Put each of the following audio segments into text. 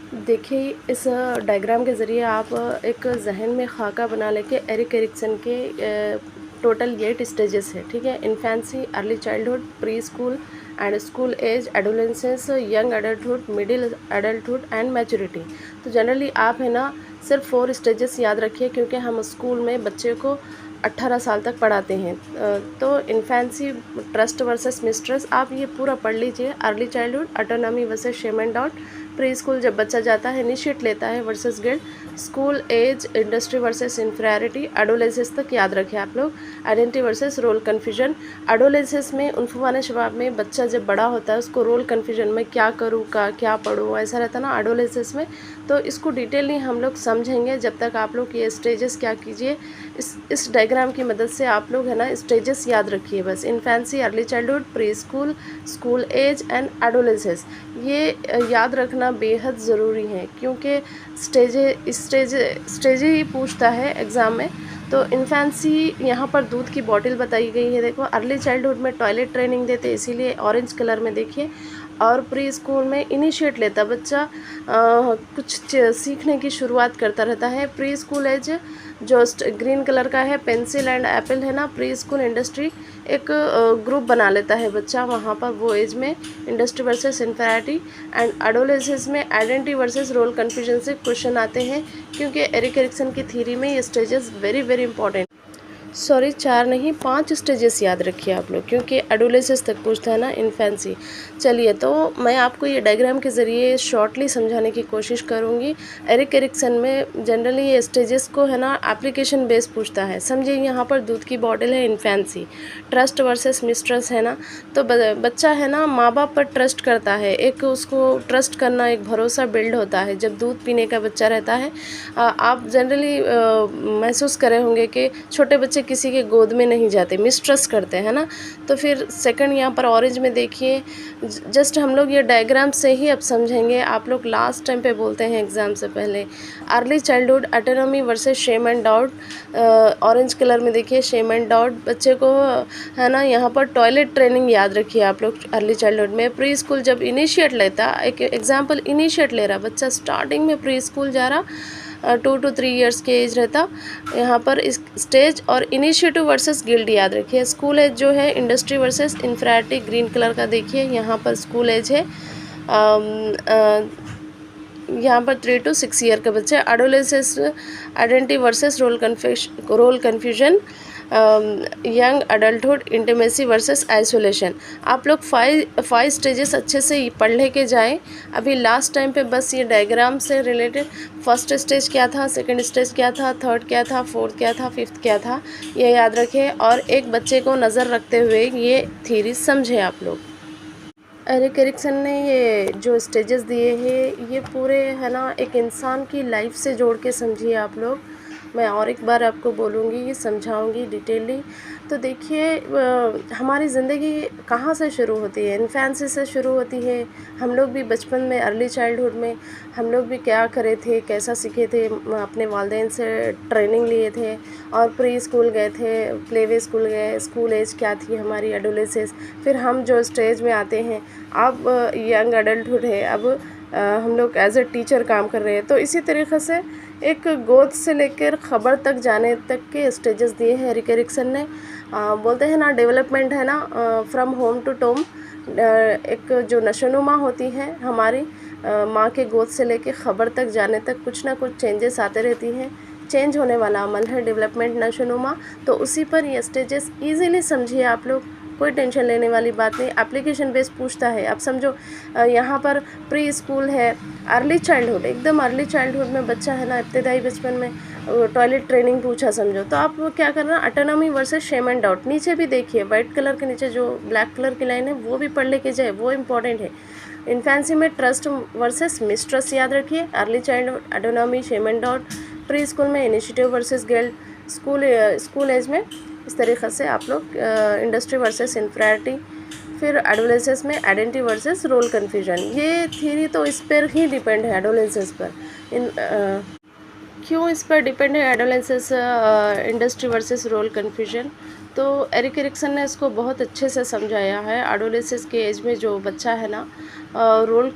देखिए, इस डायग्राम के ज़रिए आप एक ज़हन में खाका बना लेके एरिक एरिक्सन के टोटल 8 स्टेजेस है, ठीक है। Infancy, early childhood, pre school and school age, adolescence, young adulthood, middle adulthood and maturity. तो जनरली आप है ना सिर्फ 4 स्टेजेस याद रखिए, क्योंकि हम स्कूल में बच्चे को 18 साल तक पढ़ाते हैं। तो इन्फेंसी, ट्रस्ट वर्सेस मिस्ट्रस, आप ये पूरा पढ़ लीजिए। Early childhood, autonomy versus shame and doubt, pre school जब बच्चा जाता है इनिशिएट लेता है versus guilt, school age, industry versus inferiority, adolescence तक याद रखें आप लोग। Identity versus role confusion, adolescence में उनफुवाने शबाब में बच्चा जब बड़ा होता है उसको रोल कन्फ्यूजन में क्या करूँ का क्या पढ़ूँ ऐसा रहता है ना एडोलेंसेस में। तो इसको डिटेलली हम लोग समझेंगे। जब तक आप लोग ये स्टेजेस क्या कीजिए, इस डायग्राम की मदद से आप लोग है ना स्टेजेस याद रखिए बस। Infancy, early childhood, pre school, school age and adolescence, ये याद रखना बेहद ज़रूरी है, क्योंकि स्टेज ही पूछता है एग्ज़ाम में। तो इन्फेंसी यहाँ पर दूध की बॉटल बताई गई है, देखो। अर्ली चाइल्डहुड में टॉयलेट ट्रेनिंग देते, इसीलिए ऑरेंज कलर में देखिए। और प्री स्कूल में इनिशिएट लेता बच्चा, कुछ सीखने की शुरुआत करता रहता है। प्री स्कूल एज जो ग्रीन कलर का है, पेंसिल एंड एप्पल है ना। प्री स्कूल इंडस्ट्री, एक ग्रुप बना लेता है बच्चा वहाँ पर, वो एज में industry versus inferiority. And adolescence में आइडेंटिटी वर्सेस रोल कन्फ्यूजन से क्वेश्चन आते हैं, क्योंकि एरिक एरिक्सन की थ्योरी में ये stages very very important. Sorry, 4 नहीं 5 स्टेजेस याद रखिए आप लोग, क्योंकि एडोलेंसेस तक पूछता है ना इन्फेंसी। चलिए, तो मैं आपको ये डायग्राम के ज़रिए शॉर्टली समझाने की कोशिश करूँगी। एरिक एरिक्सन में जनरली ये स्टेजेस को है ना एप्लीकेशन बेस पूछता है। समझिए, यहाँ पर दूध की बॉटल है, इन्फेंसी। ट्रस्ट वर्सेस मिस्ट्रस्ट है ना। तो बच्चा है ना माँ बाप पर ट्रस्ट करता है, एक उसको ट्रस्ट करना, एक भरोसा बिल्ड होता है जब दूध पीने का बच्चा रहता है। आप जनरली महसूस करे होंगे कि छोटे बच्चे किसी के गोद में नहीं जाते, मिसट्रस्ट करते हैं ना। तो फिर सेकंड यहाँ पर ऑरेंज में देखिए, जस्ट हम लोग ये डायग्राम से ही अब समझेंगे। आप लोग लास्ट टाइम पे बोलते हैं एग्ज़ाम से पहले, early childhood, autonomy versus shame and doubt. Orange colour में देखिए शेम एंड डाउट, बच्चे को है ना यहाँ पर टॉयलेट ट्रेनिंग याद रखिए आप लोग अर्ली चाइल्डहुड में। प्री स्कूल जब इनिशिएट लेता, एक एग्जाम्पल इनिशिएट ले रहा बच्चा, स्टार्टिंग में प्री स्कूल जा रहा, 2 to 3 ईयर्स के एज रहता यहाँ पर। इस स्टेज और इनिशिएटिव वर्सेस गिल्ड याद रखिए। स्कूल एज जो है industry versus inferiority, green colour का देखिए यहाँ पर स्कूल एज है। यहाँ पर 3 to 6 ईयर का बच्चा। Adolescence, identity versus role confusion, young adulthood, intimacy versus isolation. आप लोग 5 स्टेजेस अच्छे से पढ़ लेके जाएं। अभी लास्ट टाइम पे बस ये डायग्राम से रिलेटेड फर्स्ट स्टेज क्या था, सेकंड स्टेज क्या था, थर्ड क्या था, फोर्थ क्या था, फिफ्थ क्या था, ये याद रखें। और एक बच्चे को नज़र रखते हुए ये थ्योरी समझें आप लोग। एरिक एरिक्सन ने ये जो स्टेजेस दिए हैं, ये पूरे है ना एक इंसान की लाइफ से जोड़ के समझिए आप लोग। मैं और एक बार आपको बोलूँगी, ये समझाऊँगी डिटेली। तो देखिए, हमारी ज़िंदगी कहाँ से शुरू होती है? इन्फेंसी से शुरू होती है। हम लोग भी बचपन में, अर्ली चाइल्डहुड में हम लोग भी क्या करे थे, कैसा सीखे थे, अपने वालिदैन से ट्रेनिंग लिए थे। और प्री स्कूल गए थे, प्ले वे स्कूल गए, स्कूल एज क्या थी हमारी, एडोलेंसेस। फिर हम जो स्टेज में आते हैं, अब यंग एडल्टहुड है, अब हम लोग एज ए टीचर काम कर रहे हैं। तो इसी तरीक़े से एक गोद से लेकर ख़बर तक जाने तक के स्टेजेस दिए हैं एरिक एरिक्सन ने। बोलते हैं ना डेवलपमेंट है ना फ्रॉम होम टू टोम। एक जो नशोनुमा होती है हमारी, माँ के गोद से लेकर ख़बर तक जाने तक कुछ ना कुछ चेंजेस आते रहती हैं। चेंज होने वाला अमल है डेवलपमेंट, नशोनुमा। तो उसी पर ये स्टेजेस ईज़िली समझिए आप लोग, कोई टेंशन लेने वाली बात नहीं। एप्लीकेशन बेस पूछता है, आप समझो। यहाँ पर प्री स्कूल है, अर्ली चाइल्डहुड, एकदम अर्ली चाइल्डहुड में बच्चा है ना, इब्तदाई बचपन में टॉयलेट ट्रेनिंग पूछा समझो। तो आप क्या करना, autonomy versus shame and doubt. नीचे भी देखिए, वाइट कलर के नीचे जो ब्लैक कलर की लाइन है वो भी पढ़ लेके जाए, वो इंपॉर्टेंट है। इन्फेंसी में ट्रस्ट वर्सेस मिसट्रस्ट याद रखिए। Early childhood, autonomy, shame and doubt. Pre school में initiative versus guilt. School age में इस तरीक़े से आप लोग इंडस्ट्री वर्सेस इंफेरियरिटी। फिर एडोलेंसेस में आइडेंटिटी वर्सेस रोल कन्फ्यूजन। ये थ्योरी तो इस पर ही डिपेंड है, एडोलेंसेस पर। क्यों इस पर डिपेंड है adolescence, industry versus role confusion? तो एरिक एरिक्सन ने इसको बहुत अच्छे से समझाया है। एडोलेसेंस के एज में जो बच्चा है ना, रोल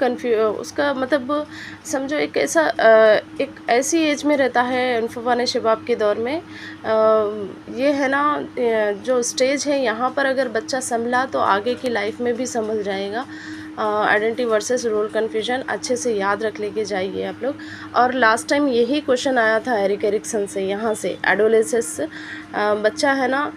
उसका मतलब समझो एक ऐसी एज में रहता है अनफुवाने शबाब के दौर में। ये है ना, जो स्टेज है यहाँ पर अगर बच्चा संभला तो आगे की लाइफ में भी संभल जाएगा। आइडेंटिटी वर्सेस रोल कन्फ्यूजन अच्छे से याद रख लेके जाइए आप लोग। और लास्ट टाइम यही क्वेश्चन आया था एरिक एरिक्सन से, यहाँ से एडोलेसेंस बच्चा है ना,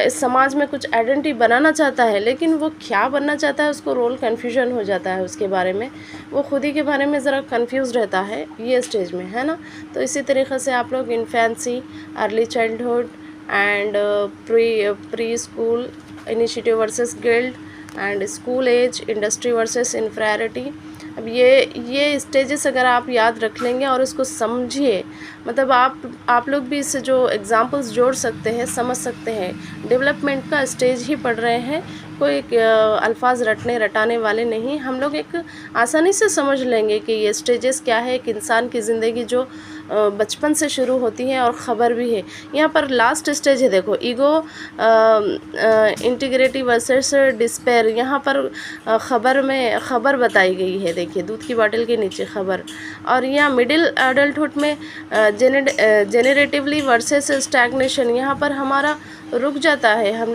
इस समाज में कुछ आइडेंटिटी बनाना चाहता है, लेकिन वो क्या बनना चाहता है उसको रोल कन्फ्यूजन हो जाता है उसके बारे में। वो खुद ही के बारे में ज़रा कन्फ्यूज़ रहता है ये स्टेज में, है ना। तो इसी तरीक़े से आप लोग infancy, early childhood and preschool, initiative versus guilt and school age, industry versus inferiority. अब ये स्टेजेस अगर आप याद रख लेंगे और इसको समझिए, मतलब आप लोग भी इससे जो एग्जांपल्स जोड़ सकते हैं, समझ सकते हैं। डेवलपमेंट का स्टेज ही पढ़ रहे हैं, कोई अल्फाज रटाने वाले नहीं। हम लोग एक आसानी से समझ लेंगे कि ये स्टेजेस क्या है। एक इंसान की ज़िंदगी जो बचपन से शुरू होती है और ख़बर भी है। यहाँ पर लास्ट स्टेज है, देखो, ईगो, इंटीग्रिटी वर्सेस डिस्पेयर। यहाँ पर ख़बर बताई गई है, देखिए दूध की बॉटल के नीचे ख़बर। और यहाँ मिडिल एडल्टहुड में जेनरेटिवली वर्सेस स्टैग्नेशन। यहाँ पर हमारा रुक जाता है, हम लोग